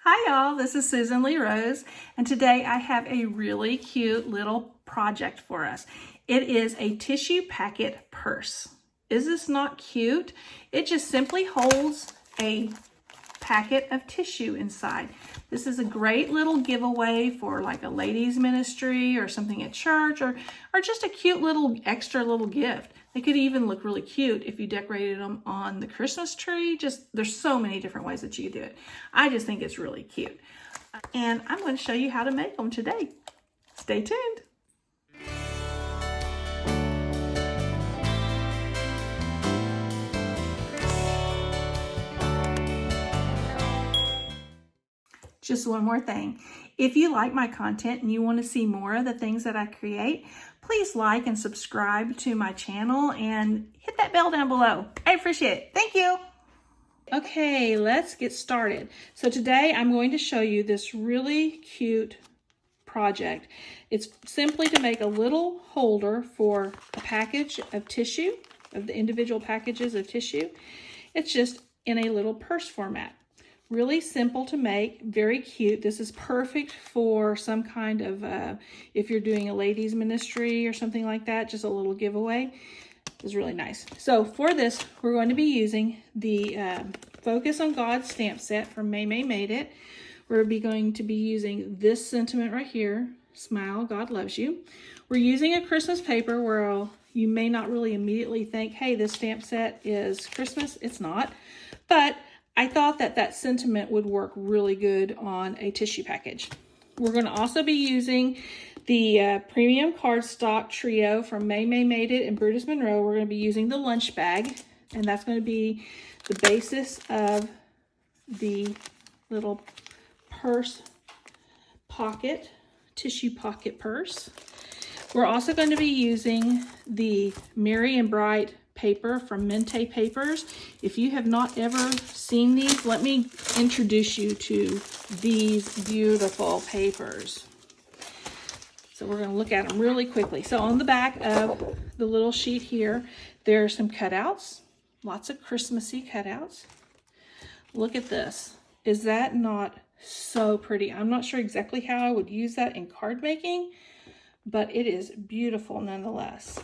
Hi y'all, this is Susan Lee Rose, and today I have a really cute little project for us. It is a tissue packet purse. Is this not cute? It just simply holds a packet of tissue inside. This is a great little giveaway for like a ladies ministry or something at church or just a cute little extra little gift. They could even look really cute if you decorated them on the Christmas tree. There's so many different ways that you could do it. I just think it's really cute. And I'm going to show you how to make them today. Stay tuned. Just one more thing. If you like my content and you want to see more of the things that I create, please like and subscribe to my channel and hit that bell down below. I appreciate it. Thank you. Okay, let's get started. So today I'm going to show you this really cute project. It's simply to make a little holder for a package of tissue, of the individual packages of tissue. It's just in a little purse format. Really simple to make, very cute. This is perfect for some kind of, if you're doing a ladies ministry or something like that, just a little giveaway. It's really nice. So for this, we're going to be using the Focus on God stamp set from Maymay Made It. We're going to be using this sentiment right here, Smile, God Loves You. We're using a Christmas paper where you may not really immediately think, hey, this stamp set is Christmas. It's not, but I thought that sentiment would work really good on a tissue package. We're going to also be using the premium cardstock trio from Maymay Made It and Brutus Monroe. We're going to be using the lunch bag, and that's going to be the basis of the little purse pocket, tissue pocket purse. We're also going to be using the Merry and Bright paper from Mintay Papers. If you have not ever seen these, let me introduce you to these beautiful papers. So we're going to look at them really quickly. So on the back of the little sheet here, there are some cutouts, lots of Christmassy cutouts. Look at this. Is that not so pretty? I'm not sure exactly how I would use that in card making, but it is beautiful nonetheless.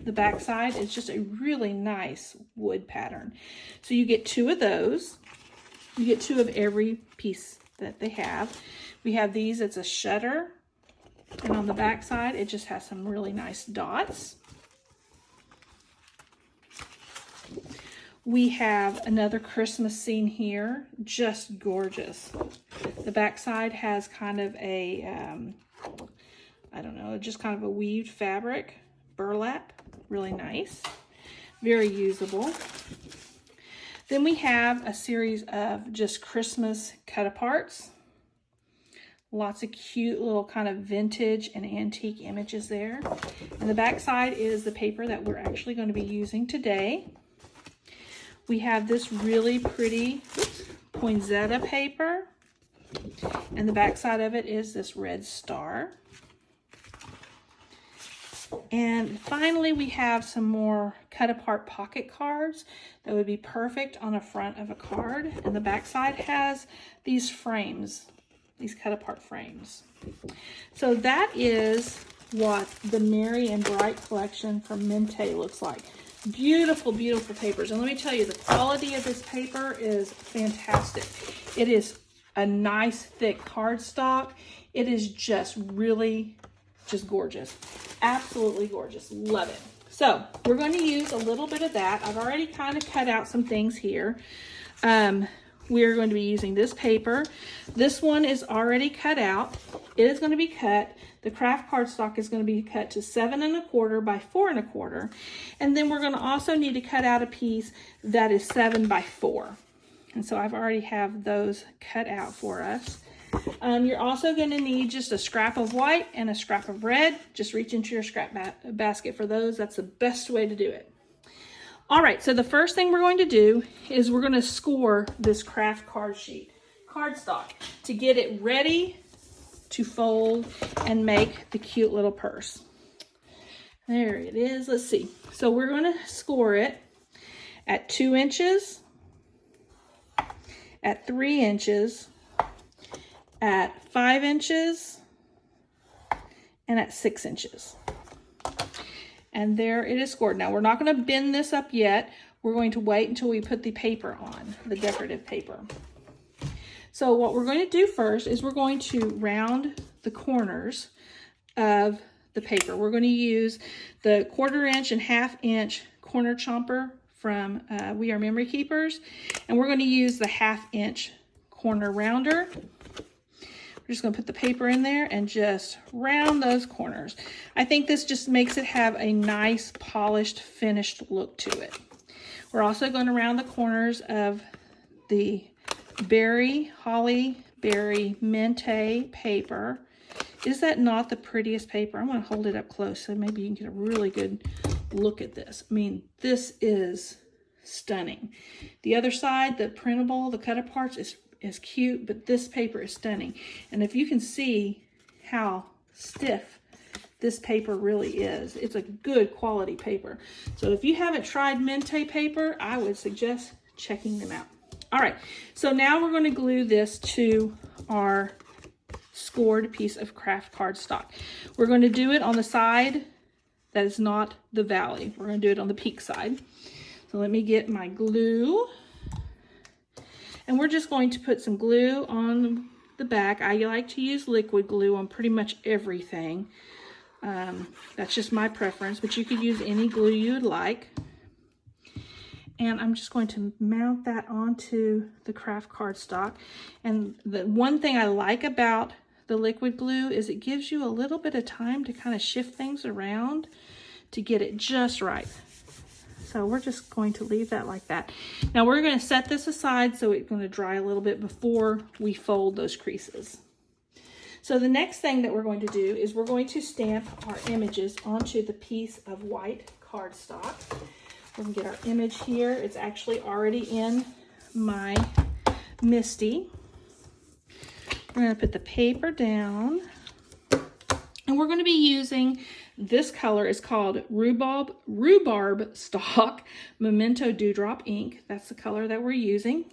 The back side is just a really nice wood pattern. So you get two of those. You get two of every piece that they have. We have these, it's a shutter. And on the back side, it just has some really nice dots. We have another Christmas scene here, just gorgeous. The back side has kind of a, I don't know, just kind of a weaved fabric, burlap, really nice, very usable. Then we have a series of just Christmas cut-aparts. Lots of cute little kind of vintage and antique images there. And the back side is the paper that we're actually going to be using today. We have this really pretty poinsettia paper. And the back side of it is this red star. And finally, we have some more cut-apart pocket cards that would be perfect on the front of a card. And the back side has these frames, these cut-apart frames. So that is what the Merry and Bright collection from Mintay looks like. Beautiful, beautiful papers. And let me tell you, the quality of this paper is fantastic. It is a nice, thick cardstock. It is just really just gorgeous. Absolutely gorgeous. Love it. So we're going to use a little bit of that. I've already kind of cut out some things here. We're going to be using this paper. This one is already cut out. It is going to be cut. The craft cardstock is going to be cut to 7 1/4 by 4 1/4. And then we're going to also need to cut out a piece that is 7 by 4. And so I've already have those cut out for us. You're also going to need just a scrap of white and a scrap of red. Just reach into your scrap basket for those. That's the best way to do it. All right, so the first thing we're going to do is we're going to score this craft cardstock to get it ready to fold and make the cute little purse. There it is. Let's see. So we're going to score it at 2 inches, at 3 inches, at 5 inches and at 6 inches. And there it is scored. Now we're not going to bend this up yet. We're going to wait until we put the paper on, the decorative paper. So what we're going to do first is we're going to round the corners of the paper. We're going to use the 1/4 inch and 1/2 inch corner chomper from We Are Memory Keepers. And we're going to use the 1/2 inch corner rounder. We're just going to put the paper in there and just round those corners. I think this just makes it have a nice polished finished look to it. We're also going to round the corners of the Holly Berry Mintay paper. Is that not the prettiest paper? I'm going to hold it up close so maybe you can get a really good look at this. I mean, this is stunning. The other side, the printable, the cut aparts is cute, but this paper is stunning. And if you can see how stiff this paper really is, it's a good quality paper. So if you haven't tried Mintay paper, I would suggest checking them out. All right, so now we're going to glue this to our scored piece of craft cardstock. We're going to do it on the side that is not the valley. We're going to do it on the peak side. So let me get my glue. And we're just going to put some glue on the back. I like to use liquid glue on pretty much everything. That's just my preference, but you could use any glue you would like. And I'm just going to mount that onto the craft cardstock. And the one thing I like about the liquid glue is it gives you a little bit of time to kind of shift things around to get it just right. So we're just going to leave that like that. Now we're going to set this aside so it's going to dry a little bit before we fold those creases. So the next thing that we're going to do is we're going to stamp our images onto the piece of white cardstock. We're going to get our image here. It's actually already in my Misty. We're going to put the paper down. And we're going to be using, this color is called Rhubarb Stock Memento Dewdrop ink. That's the color that we're using.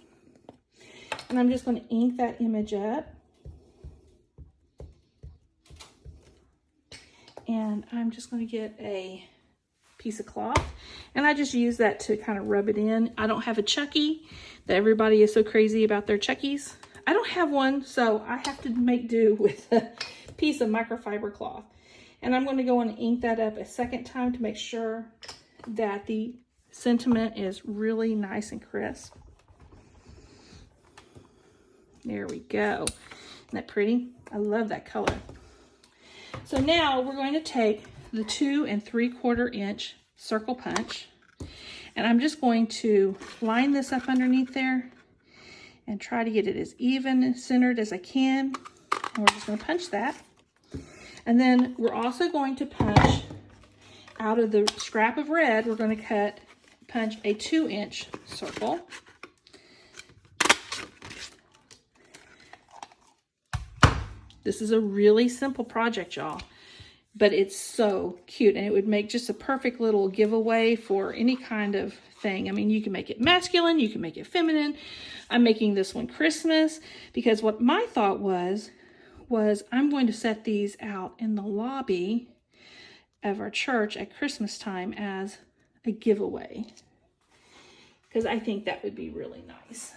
And I'm just going to ink that image up. And I'm just going to get a piece of cloth. And I just use that to kind of rub it in. I don't have a Chucky that everybody is so crazy about their Chuckies. I don't have one, so I have to make do with a piece of microfiber cloth. And I'm going to go and ink that up a second time to make sure that the sentiment is really nice and crisp. There we go. Isn't that pretty? I love that color. So now we're going to take the 2 3/4 inch circle punch, and I'm just going to line this up underneath there and try to get it as even and centered as I can. And we're just going to punch that. And then we're also going to punch out of the scrap of red, we're going to punch a 2 inch circle. This is a really simple project, y'all, but it's so cute, and it would make just a perfect little giveaway for any kind of thing. I mean, you can make it masculine, you can make it feminine. I'm making this one Christmas because what my thought was I'm going to set these out in the lobby of our church at Christmas time as a giveaway, because I think that would be really nice.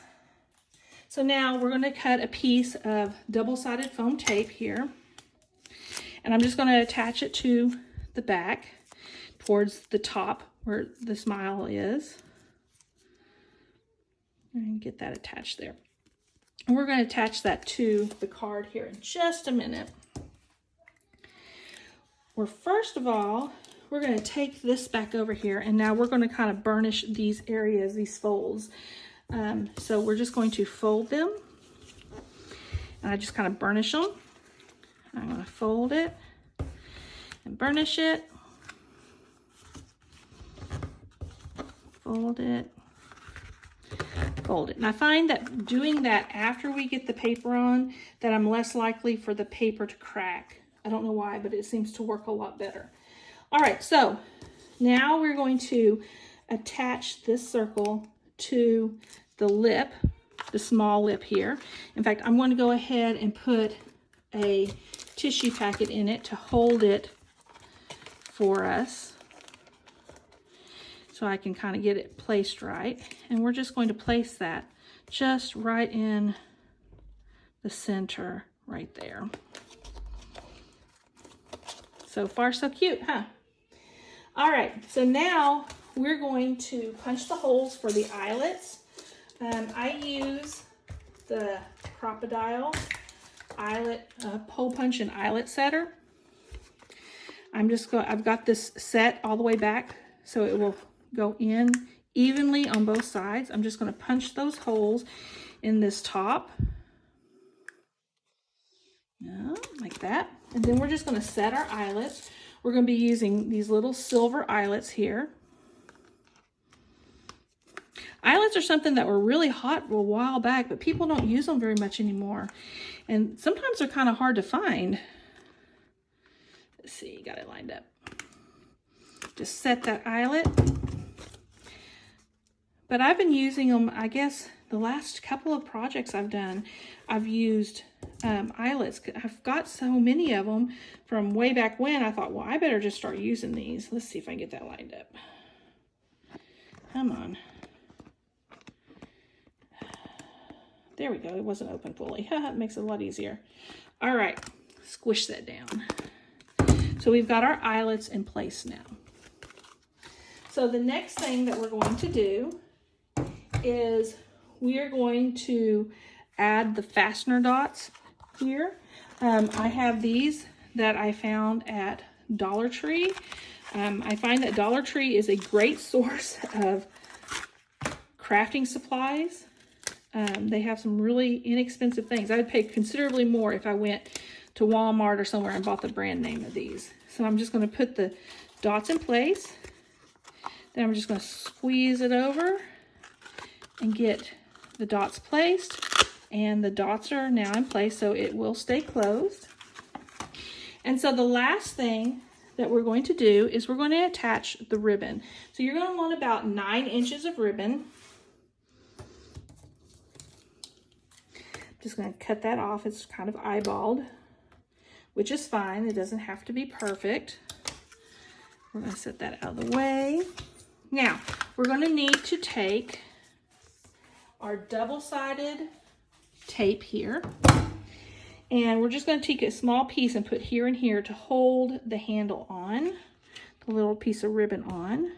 So now we're going to cut a piece of double-sided foam tape here, and I'm just going to attach it to the back towards the top where the smile is, and get that attached there. And we're going to attach that to the card here in just a minute. First of all, we're going to take this back over here, and now we're going to kind of burnish these areas, these folds. So we're just going to fold them, and I just kind of burnish them. I'm going to fold it and burnish it, fold it, fold it. And I find that doing that after we get the paper on, that I'm less likely for the paper to crack. I don't know why, but it seems to work a lot better. All right, so now we're going to attach this circle to the lip the small lip here. In fact, I'm going to go ahead and put a tissue packet in it to hold it for us, so I can kind of get it placed right. And we're just going to place that just right in the center right there. So far, so cute, huh? All right, so now we're going to punch the holes for the eyelets. I use the Crop-A-Dile eyelet hole punch and eyelet setter. I've got this set all the way back so it will go in evenly on both sides. I'm just going to punch those holes in this top. Like that. And then we're just going to set our eyelets. We're going to be using these little silver eyelets here. Eyelets are something that were really hot a while back, but people don't use them very much anymore. And sometimes they're kind of hard to find. Let's see, got it lined up. Just set that eyelet. But I've been using them, I guess, the last couple of projects I've done, I've used eyelets. I've got so many of them from way back when. I thought, well, I better just start using these. Let's see if I can get that lined up. Come on. There we go. It wasn't open fully. It makes it a lot easier. All right, squish that down. So we've got our eyelets in place now. So the next thing that we're going to do is we are going to add the fastener dots here. I have these that I found at Dollar Tree. I find that Dollar Tree is a great source of crafting supplies. They have some really inexpensive things. I would pay considerably more if I went to Walmart or somewhere and bought the brand name of these. So I'm just going to put the dots in place. Then I'm just going to squeeze it over and get the dots placed. And the dots are now in place, so it will stay closed. And so the last thing that we're going to do is we're going to attach the ribbon. So you're going to want about 9 inches of ribbon. Just going to cut that off. It's kind of eyeballed, which is fine. It doesn't have to be perfect. We're going to set that out of the way. Now, we're going to need to take our double-sided tape here, and we're just going to take a small piece and put here and here to hold the handle on, the little piece of ribbon on.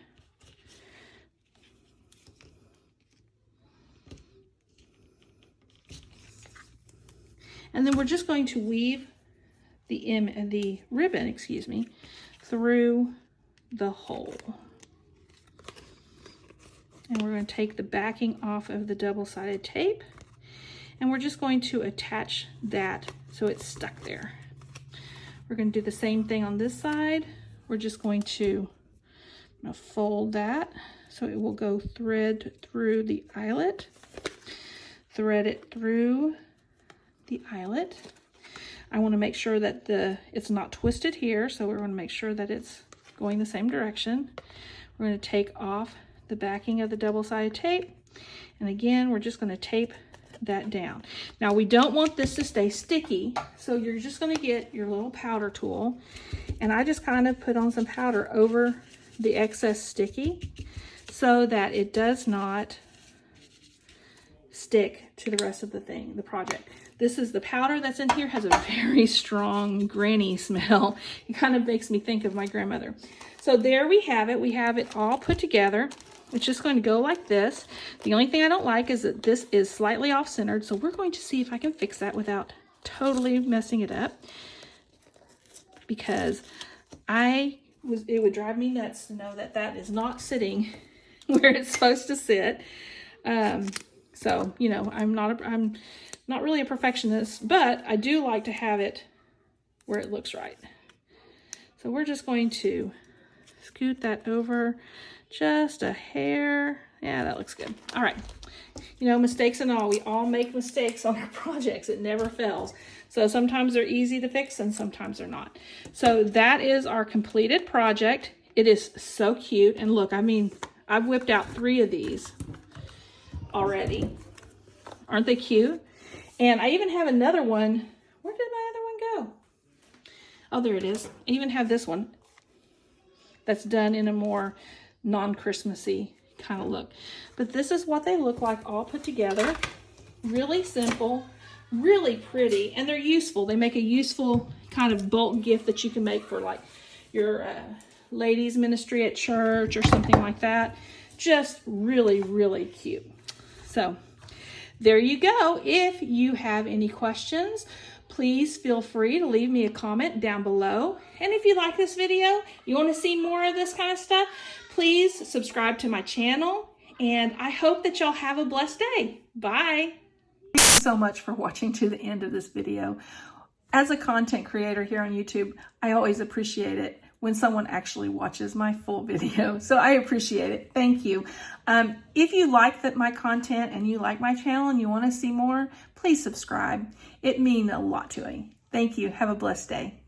And then we're just going to weave the ribbon, through the hole. And we're going to take the backing off of the double-sided tape, and we're just going to attach that so it's stuck there. We're going to do the same thing on this side. We're just going to fold that so it will go thread through the eyelet, thread it through the eyelet. I want to make sure that it's not twisted here, so we're going to make sure that it's going the same direction. We're going to take off the backing of the double-sided tape, and again we're just going to tape that down. Now we don't want this to stay sticky, so you're just going to get your little powder tool, and I just kind of put on some powder over the excess sticky so that it does not stick to the rest of the project. This is the powder that's in here, has a very strong granny smell. It kind of makes me think of my grandmother. So there we have it. We have it all put together. It's just going to go like this. The only thing I don't like is that this is slightly off-centered, so we're going to see if I can fix that without totally messing it up, because it would drive me nuts to know that that is not sitting where it's supposed to sit. So, you know, I'm not really a perfectionist, but I do like to have it where it looks right. So we're just going to scoot that over just a hair. Yeah, that looks good. All right. You know, mistakes and all. We all make mistakes on our projects. It never fails. So sometimes they're easy to fix and sometimes they're not. So that is our completed project. It is so cute. And look, I mean, I've whipped out 3 of these already. Aren't they cute? And I even have another one. Where did my other one go? Oh, there it is. I even have this one that's done in a more non-Christmassy kind of look. But this is what they look like all put together. Really simple, really pretty, and they're useful. They make a useful kind of bulk gift that you can make for like your ladies ministry at church or something like that. Just really, really cute. So there you go. If you have any questions, please feel free to leave me a comment down below. And if you like this video, you want to see more of this kind of stuff, please subscribe to my channel. And I hope that y'all have a blessed day. Bye. Thank you so much for watching to the end of this video. As a content creator here on YouTube, I always appreciate it when someone actually watches my full video. So I appreciate it. Thank you. If you like my content and you like my channel and you want to see more, please subscribe. It means a lot to me. Thank you. Have a blessed day.